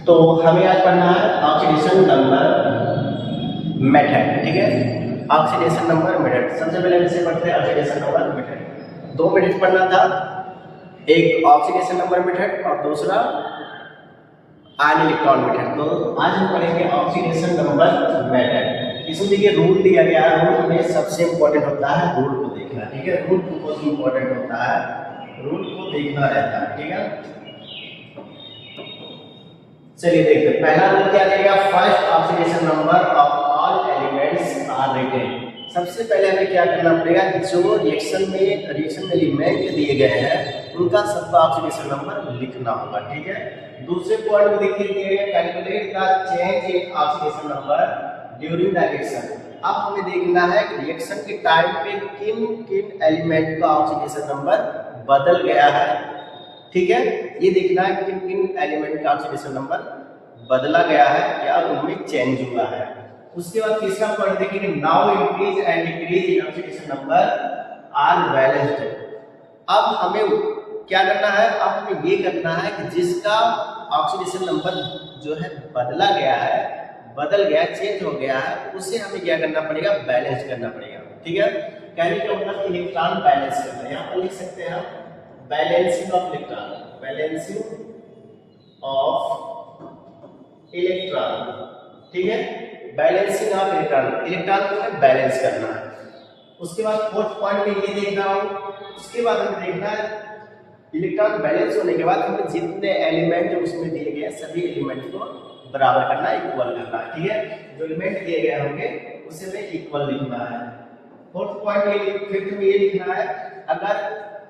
तो हमें आज पढ़ना है ऑक्सीडेशन नंबर मेथड, ठीक है। ऑक्सीडेशन नंबर मेथड सबसे पहले हम इसे पढ़ते हैं ऑक्सीडेशन नंबर मेथड। 2 मेथड पढ़ना था, एक ऑक्सीडेशन नंबर मेथड और दूसरा आयन इलेक्ट्रॉन मेथड। तो आज हम पढ़ेंगे ऑक्सीडेशन नंबर मेथड। इसमें देखिए रूल दिया गया है, रूल में सबसे इंपॉर्टेंट होता है रूल को देखना, ठीक है। रूल बहुत इंपॉर्टेंट होता है, रूल को देखना रहता है, ठीक है। चलिए देखते हैं पहला रूल क्या देगा, first oxidation number of all elements are written. सबसे पहले हमें क्या करना पड़ेगा, जो रिएक्शन में एलिमेंट दिए गए हैं उनका सबका ऑक्सीडेशन नंबर लिखना होगा, ठीक है। दूसरे पॉइंट में देखिए calculate the change in oxidation number during the reaction. अब हमें देखना है कि रिएक्शन के टाइम पे किन किन एलिमेंट का ऑक्सीडेशन नंबर बदल गया है, ठीक है। ये देखना है किन किन एलिमेंट का ऑक्सीडेशन नंबर बदला गया है या उनमें चेंज हुआ है। उसके बाद तीसरा पॉइंट देखिए, now increase and decrease in oxidation number are balanced. अब हमें क्या करना है, अब हमें ये करना है कि जिसका ऑक्सीडेशन नंबर जो है बदला गया है, बदल गया, चेंज हो गया है, उसे हमें क्या करना पड़ेगा, बैलेंस करना पड़ेगा, ठीक है। कहने का मतलब इलेक्ट्रॉन बैलेंस करना है। यहाँ पर लिख सकते हैं आप balancing of electron, balancing of electron, ठीक है। बैलेंसिंग ऑफ इलेक्ट्रॉन, इलेक्ट्रॉन को हमें बैलेंस करना है। उसके बाद फोर्थ पॉइंट में ये देखना हो, उसके बाद हमें देखना है इलेक्ट्रॉन बैलेंस होने के बाद हमें जितने एलिमेंट उसमें दिए गए सभी एलिमेंट को बराबर करना है, इक्वल करना है, ठीक है। जो एलिमेंट दिए गए होंगे उसे में इक्वल लिखना है। फोर्थ पॉइंट ये, फिफ्थ में ये लिखना है, अगर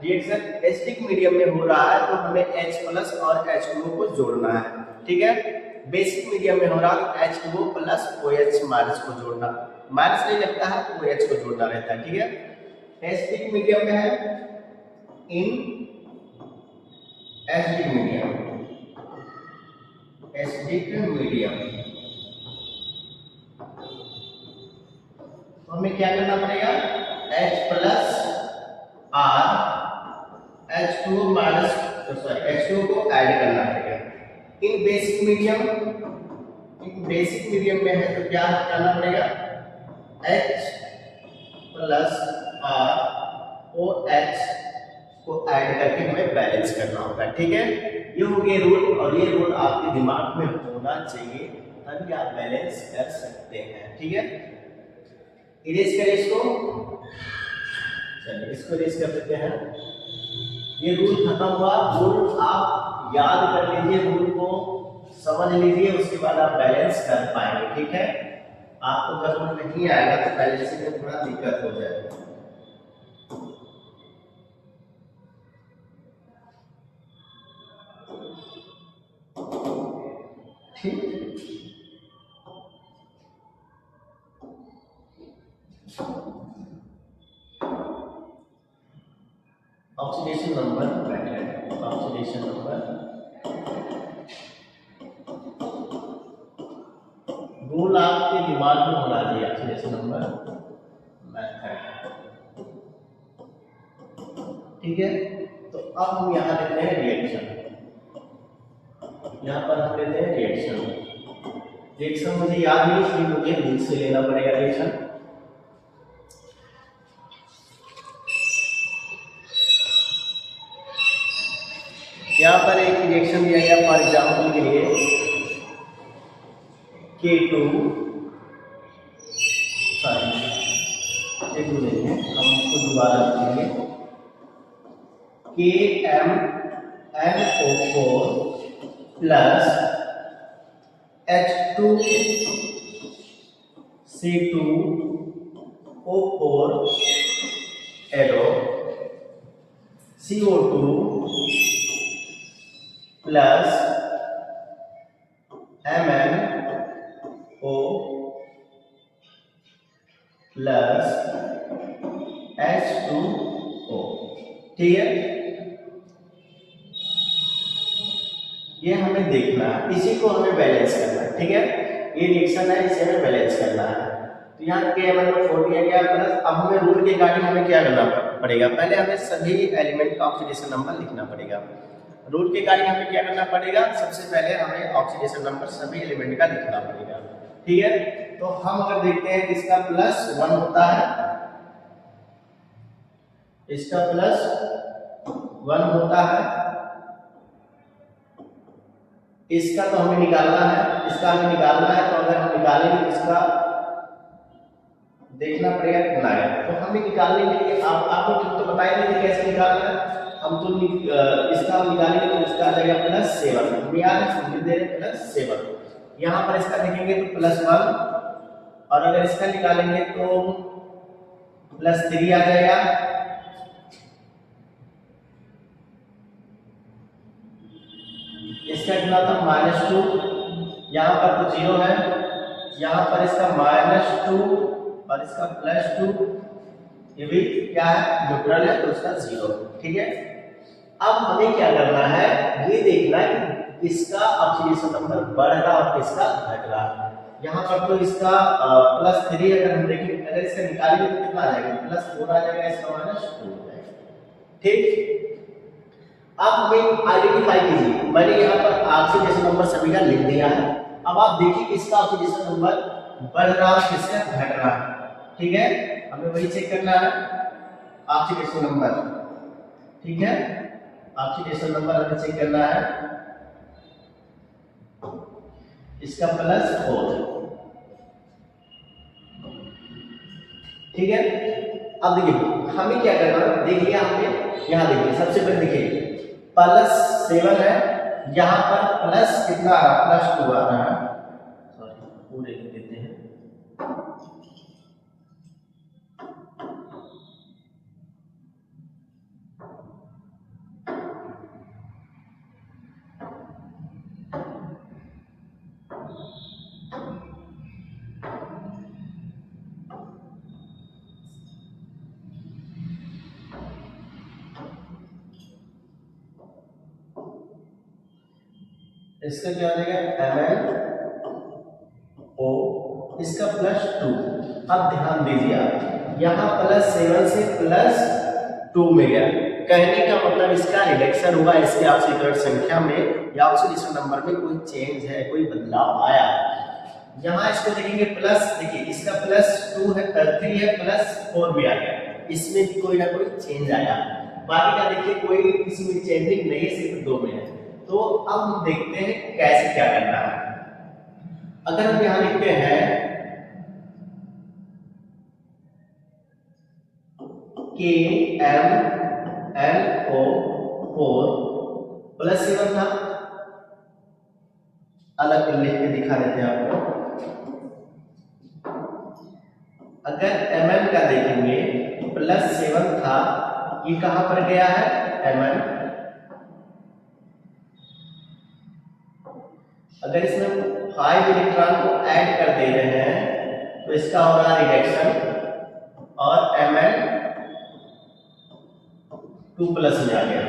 रिएक्शन एसिडिक मीडियम में हो रहा है तो हमें H+ और H2O को जोड़ना है, ठीक है। बेसिक मीडियम में हो रहा है तो H2O प्लस OH- को जोड़ना, माइनस नहीं लगता है तो OH को जोड़ना रहता है, ठीक है। एसिडिक मीडियम में है in acidic medium, acidic medium तो हमें क्या करना पड़ेगा, H+ और H2O को ऐड करना पड़ेगा। इन बेसिक मीडियम में है तो क्या करना पड़ेगा, H+ और OH को ऐड करके हमें बैलेंस करना होगा, ठीक है। ये हो गए रूल, और ये रूल आपके दिमाग में होना चाहिए तभी आप बैलेंस कर सकते हैं, ठीक है। इरेज करें इसको, चलिए इसको इरेज कर देते हैं। ये रूल खत्म हुआ, रूल आप याद कर लीजिए, रूल को समझ लीजिए, उसके बाद आप बैलेंस कर पाएंगे, ठीक है। आपको अगर समझ नहीं आएगा तो बैलेंसिंग में थोड़ा दिक्कत हो जाएगा। ठीक, oxidation number method, oxidation number rule आपके दिमाग में होना चाहिए, ऑक्सीडेशन नंबर मेथड, ठीक है। तो अब हम यहाँ लेते हैं रिएक्शन, यहाँ पर हम लेते हैं रिएक्शन मुझे याद नहीं, इसलिए मुझे बुक से लेना पड़ेगा रिएक्शन। यहाँ पर एक रिएक्शन दिया गया फॉर एग्जाम्पल के लिए K2 नहीं है, हम उसको दोबारा लिखेंगे KMnO4 plus H2C2O4 arrow CO2 plus MnO plus H2O, ठीक है। ये हमें देखना है, इसी को हमें बैलेंस करना है, ठीक है। ये रिएक्शन है, इसे हमें बैलेंस करना है। तो यहाँ KMnO4 दिया गया प्लस, अब हमें रूल के अकॉर्डिंग हमें क्या करना पड़ेगा, पहले हमें सभी एलिमेंट का ऑक्सीडेशन नंबर लिखना पड़ेगा। रूल के अकॉर्डिंग हमें क्या करना पड़ेगा, सबसे पहले हमें ऑक्सीडेशन नंबर सभी एलिमेंट का लिखना पड़ेगा। ठीक है, तो हम अगर देखते हैं कि इसका +1 होता है, इसका +1 होता है, इसका तो हमें निकालना है, इसका हमें निकालना है। तो अगर हम निकालेंगे इसका देखना पड़ेगा कितना है। तो हमें निकालने के लिए आपको तो बताया नहीं कि कैसे निकालना है। हम तो इसका निकालेंगे तो इसका आ जाएगा +7, हमें याद है समझ दे रहे +7। यहाँ पर इसका देखेंगे तो +1, और अगर इसका निकालेंगे तो +3 आ जाएगा। इसका कितना था -2, यहाँ पर तो 0 है, यहाँ पर इसका -2 और इसका +2, ये भी क्या है, न्यूट्रल है, तो इसका 0। ठीक है, अब हमें क्या करना है, ये देखना है इसका ऑक्सीडेशन नंबर बढ़ रहा और किसका घट रहा। यहाँ पर तो इसका +3 अगर हम देखें, अगर इसका निकालेंगे तो कितना आ जाएगा, +4 आ जाएगा, इसका -2 हो जाएगा। ठीक, अब हमें आइडेंटिफाई कीजिए, मैंने यहाँ पर ऑक्सीडेशन नंबर सभी का लिख दिया है। अब आप देखिए किसका ऑक्सीडेशन नंबर बढ़ रहा है, किसका घट रहा है। ठीक है, हमें वही चेक करना है, ऑक्सीडेशन नंबर। ठीक है, ऑक्सीडेशन नंबर हमें चेक करना है, इसका +4। ठीक है, अब देखिए हमें क्या करना है, देख लिया हमने, यहाँ देखिए सबसे पहले देखिए +7 है, यहाँ पर प्लस कितना आ रहा, +2 आ रहा है। सॉरी, पूरे लिख देते हैं। इसका क्या हो जाएगा, MnO, इसका +2। अब ध्यान दीजिए आप, यहाँ +7 से +2 में गया, कहने का मतलब इसका रिडक्शन हुआ, इसके ऑक्सीकरण संख्या में या ऑक्सीडेशन नंबर में कोई चेंज है, कोई बदलाव आया। यहाँ इसको देखेंगे प्लस, देखिए इसका +2 है, 3 है, +4 भी आ गया, इसमें भी कोई ना कोई चेंज आया। बाकी का देखिए कोई किसी में चेंजिंग नहीं है, सिर्फ 2 में है। तो अब हम देखते हैं कैसे क्या करना है। अगर हम यहां लिखते हैं KMnO4 +7 था, अलग लिख के दिखा देते हैं आपको। अगर Mn का देखेंगे +7 था, ये कहां पर गया है, Mn। अगर इसमें 5 इलेक्ट्रॉन को ऐड कर दे रहे हैं तो इसका होगा रिडक्शन, और Mn 2+ में आ गया।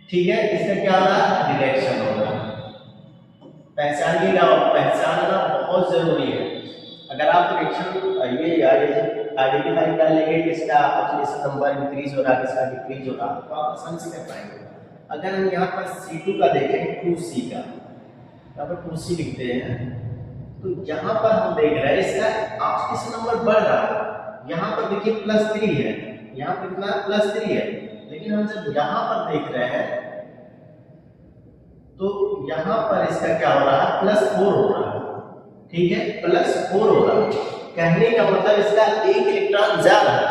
ठीक है, इसका क्या होगा, रिडक्शन होगा। पहचानिएगा, पहचानना बहुत जरूरी है। अगर आप रिडक्शन ये आइडेंटिफाई कर लेंगे कि इसका ऑक्सीडेशन नंबर इंक्रीज हो रहा है, किसका डिक्रीज हो रहा है, तो आप आसानी से कर पाएंगे। अगर हम यहाँ पर C2 का देखें, 2C का, यहाँ पर 2C लिखते हैं, तो यहाँ पर हम देख रहे हैं इसका ऑक्सीडेशन नंबर बढ़ रहा है। यहाँ पर देखिए +3 है, यहाँ पर कितना +3 है, लेकिन हम जब यहाँ पर देख रहे हैं तो यहाँ पर इसका क्या हो रहा है, +4 हो रहा है। ठीक है, +4 हो रहा है, कहने का मतलब इसका एक इलेक्ट्रॉन जा रहा है,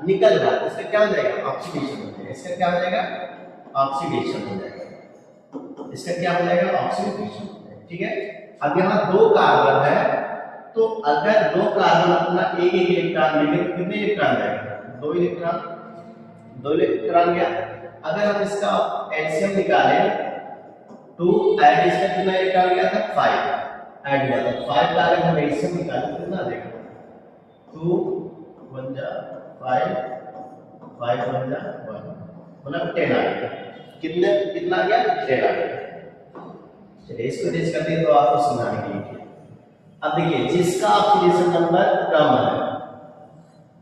निकल रहा है, इसका क्या हो जाएगा, ऑक्सीडेशन हो जाएगा। इसका क्या हो जाएगा, ऑक्सीडेशन हो जाएगा। इसका क्या हो जाएगा, ऑक्सीडेशन। ठीक है, अब यहाँ 2 कार्बन है, तो अगर 2 कार्बन अपना एक इलेक्ट्रॉन लेंगे तो कितने इलेक्ट्रॉन जाएगा, 2 इलेक्ट्रॉन, 2 इलेक्ट्रॉन गया। अगर हम इसका एलसीएम निकालें, 2 ऐड इसका कितना इलेक्ट्रॉन गया था, 5 ऐड हुआ था, 5 का अगर हम एलसीएम निकालें तो कितना देगा, 2 1 जा 5, 5 1 जा 1, मतलब 10 आ गया। कितना आ गया, 10 आ गया। चलिए इसको रेज करते हैं तो आपको समझाने के लिए। अब देखिए जिसका ऑक्सीडेशन नंबर कम है,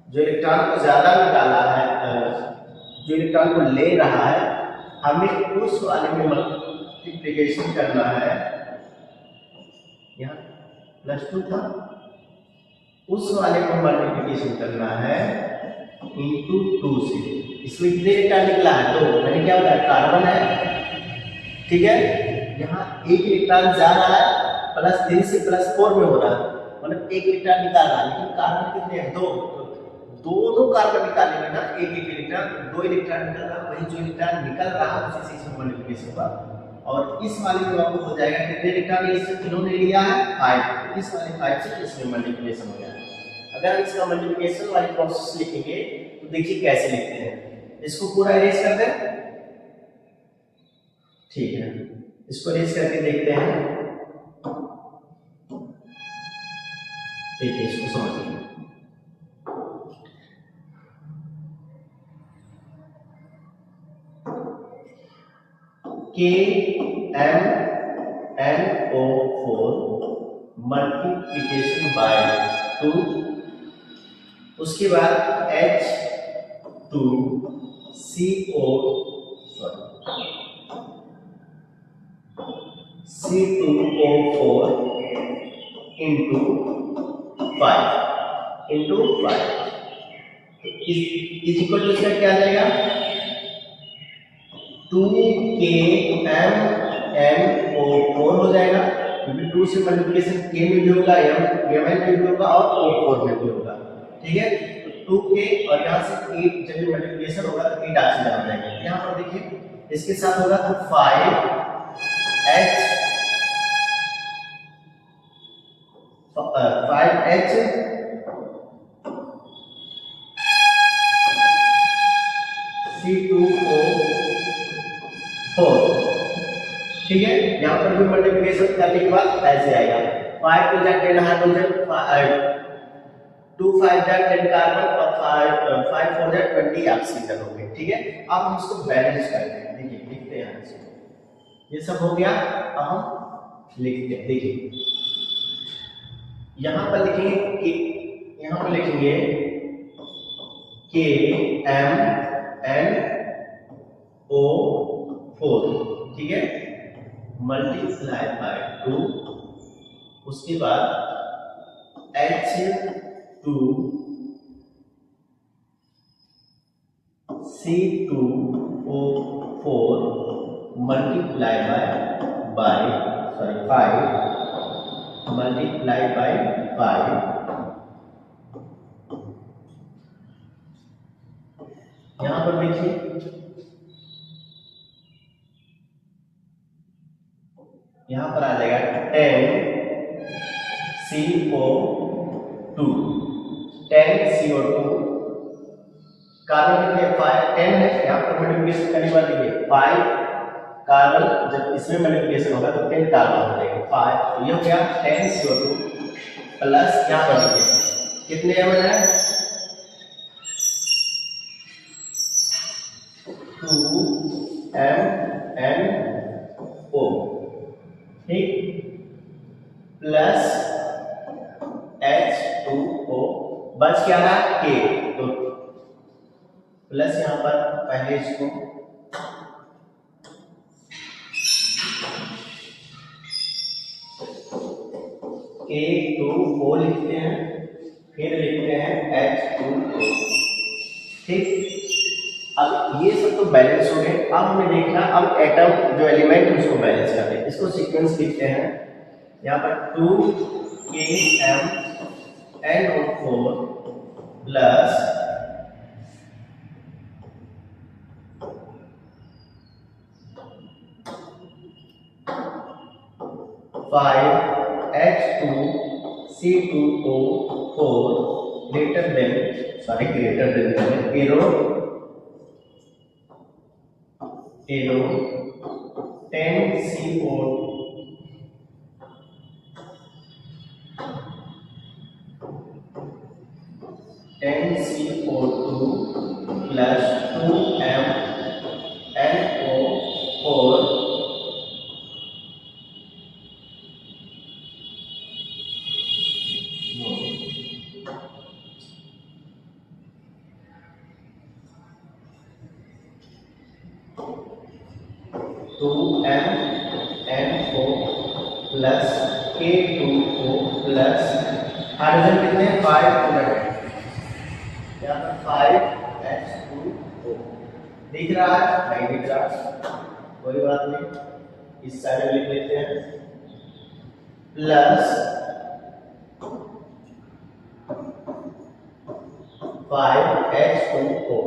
जो इलेक्ट्रॉन को ज्यादा निकाला है, जो इलेक्ट्रॉन को ले रहा है, हमें उस वाले में मल्टीप्लिकेशन करना है, यहाँ +2 था, उस वाले को मल्टीप्लिकेशन करना है इंटू 2 से। इसमें कितने इलेक्ट्रॉन निकला है? 2, यानी क्या होता है? कार्बन है, ठीक है। यहाँ एक इलेक्ट्रॉन जा रहा है, +3 से +4 में हो रहा है, मतलब एक इलेक्ट्रॉन निकाल रहा है, लेकिन कार्बन कितने हैं? 2। दोनों कार्बन निकालेंगे ना, एक एक इलेक्ट्रॉन, 2 इलेक्ट्रॉन निकल रहा है, वही जो इलेक्ट्रॉन निकल रहा है उसी से इसमें मल्टीप्लिकेशन होगा। और इस वाले में आपको हो जाएगा कितने इलेक्ट्रॉन इससे इन्होंने लिया है? 5। इस वाले 5 से इसमें मल्टीप्लिकेशन हो जाएगा। अगर हम इसका मल्टीप्लिकेशन वाली प्रोसेस लिखेंगे तो देखिए कैसे लिखते हैं। इसको पूरा इरेज कर दें, ठीक है। इसको इरेज करके देखते हैं, ठीक है, इसको समझिए। KMnO4 मल्टीप्लिकेशन बाय 2, उसके बाद C2O4 into 5 is equal to इसका क्या आ जाएगा? 2KMnO4 हो जाएगा, क्योंकि 2 से मल्टीप्लिकेशन K में भी होगा, Mn में भी होगा और O4 में भी होगा, ठीक है। तो 2K और यहाँ से 8 जब मल्टीप्लिकेशन होगा तो 8 ऑक्सीजन आ जाएगा। यहाँ पर देखिए इसके साथ होगा तो 5H C2O4, ठीक है। यहाँ पर भी मल्टीप्लिकेशन करने के बाद ऐसे आएगा 5 2 10 हाइड्रोजन, 2 5 10 कार्बन और 5 4 20 ऑक्सीजन हो गए, ठीक है। अब हम इसको बैलेंस करते हैं, देखिए लिखते हैं इसको, ये सब हो गया। अब हम लिखते हैं, देखिए यहाँ पर लिखेंगे कि यहाँ पर लिखेंगे KMnO4, ठीक है, मल्टीप्लाई बाय 2, उसके बाद H2C2O4 multiply by 5 multiply by 5, यहां पर देखिए यहां पर आ जाएगा 10CO2 कार्बन कितने 10 है, यहाँ पर मल्टीप्लिकेशन करने के बाद देखिए 5 कार्बन, जब इसमें मल्टीप्लिकेशन होगा तो 10 कार्बन हो जाएगा 5, तो ये हो गया 10CO2 प्लस यहाँ पर देखिए कितने Mn है 2MnO, ठीक, प्लस H2O, बच क्या है K, तो प्लस यहाँ पर पहले इसको K2O लिखते हैं, फिर लिखते हैं H2O, ठीक। अब ये सब तो बैलेंस हो गए। अब हमें देखना, अब एटम जो एलिमेंट है उसको बैलेंस करते हैं। इसको सीक्वेंस लिखते हैं, यहाँ पर 2KMnO4 plus 5H2C2O4 greater than arrow 10CO 10CO2 plus 2MnO4 2MnO plus K2O plus hydrogen कितने 5 उलट यहाँ पर 5H2O दिख रहा है नहीं दिख रहा कोई बात नहीं इस साइड में लिख लेते हैं प्लस 5H2O।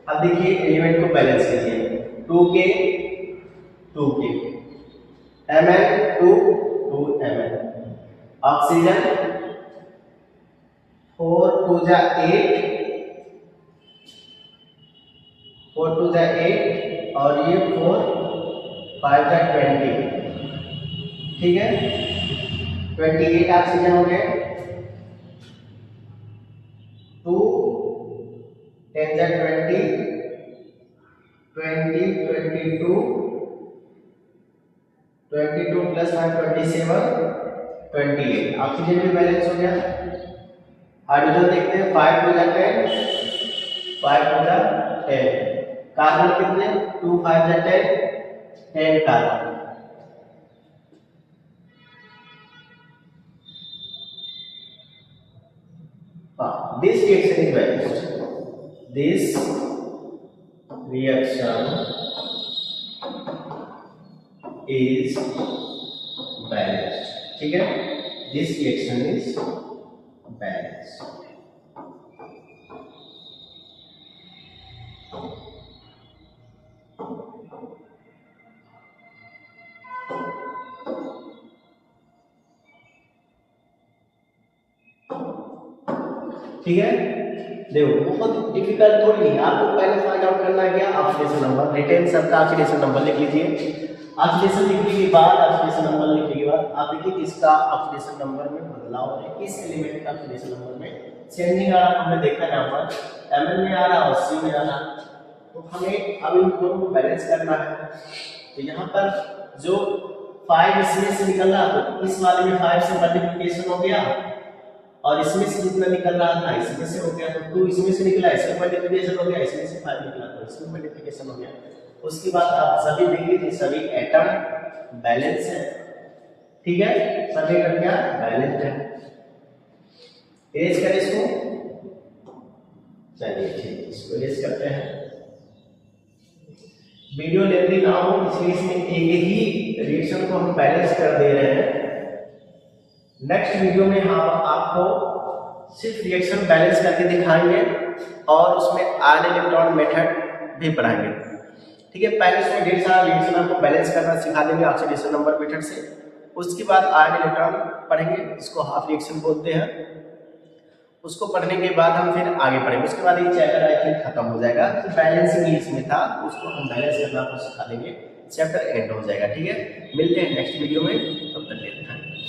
अब देखिए एलिमेंट को बैलेंस कीजिए 2K Mn 2Mn ऑक्सीजन 4 2 जा 8 4 2 जा 8 और ये 4 5 जा 20 ठीक है 28 ऑक्सीजन हो गए 2 10 जा 20 22 प्लस 5 27 28 ऑक्सीजन भी बैलेंस हो गया। हाइड्रोजन देखते हैं 5 2 जा 10 5 2 जा 10 कार्बन कितने 2 5 जा 10 10 carbon this reaction is balanced this reaction is balanced ठीक है this reaction is balanced ठीक है देखो बहुत डिफिकल्ट थोड़ी नहीं आपको पहले फाइंड आउट करना है क्या ऑक्सीडेशन नंबर रिटेन सबका ऑक्सीडेशन नंबर लिख लीजिए ऑक्सीडेशन लिखने के बाद ऑक्सीडेशन नंबर लिखने के बाद आप देखिए किसका ऑक्सीडेशन नंबर में बदलाव है किस एलिमेंट का ऑक्सीडेशन नंबर में चेंजिंग आ रहा हमने देखा यहाँ पर Mn में आ रहा और C में आ रहा तो हमें अब इन दोनों को बैलेंस करना है तो यहाँ पर जो 5 इसमें से निकल रहा तो इस वाले में 5 से मल्टीप्लिकेशन हो गया और इसमें से जितना निकल रहा था इसमें से हो गया तो 2 इसमें से निकला इसमें मल्टीप्लिकेशन हो गया इसमें से 5 निकला तो इसमें मल्टीप्लिकेशन हो गया उसके बाद आप सभी देखिए कि सभी एटम बैलेंस है ठीक है सभी का क्या बैलेंस है इरेज करें इसको चलिए ठीक इसको इरेज करते हैं वीडियो लेंदी ना हो इसलिए इसमें एक ही रिएक्शन को हम बैलेंस कर दे रहे हैं नेक्स्ट वीडियो में हम आपको सिर्फ रिएक्शन बैलेंस करके दिखाएंगे और उसमें आयन इलेक्ट्रॉन मेथड भी पढ़ाएंगे ठीक है पहले उसमें ढेर सारा रिएक्शन आपको बैलेंस करना सिखा देंगे ऑक्सीडेशन नंबर मेथड से उसके बाद आयन इलेक्ट्रॉन पढ़ेंगे इसको हाफ रिएक्शन बोलते हैं उसको पढ़ने के बाद हम फिर आगे पढ़ेंगे उसके बाद ये चैप्टर आई थिंक खत्म हो जाएगा तो बैलेंसिंग इसमें था उसको हम बैलेंस करना आपको सिखा देंगे चैप्टर एंड हो जाएगा ठीक है मिलते हैं नेक्स्ट वीडियो में तब तक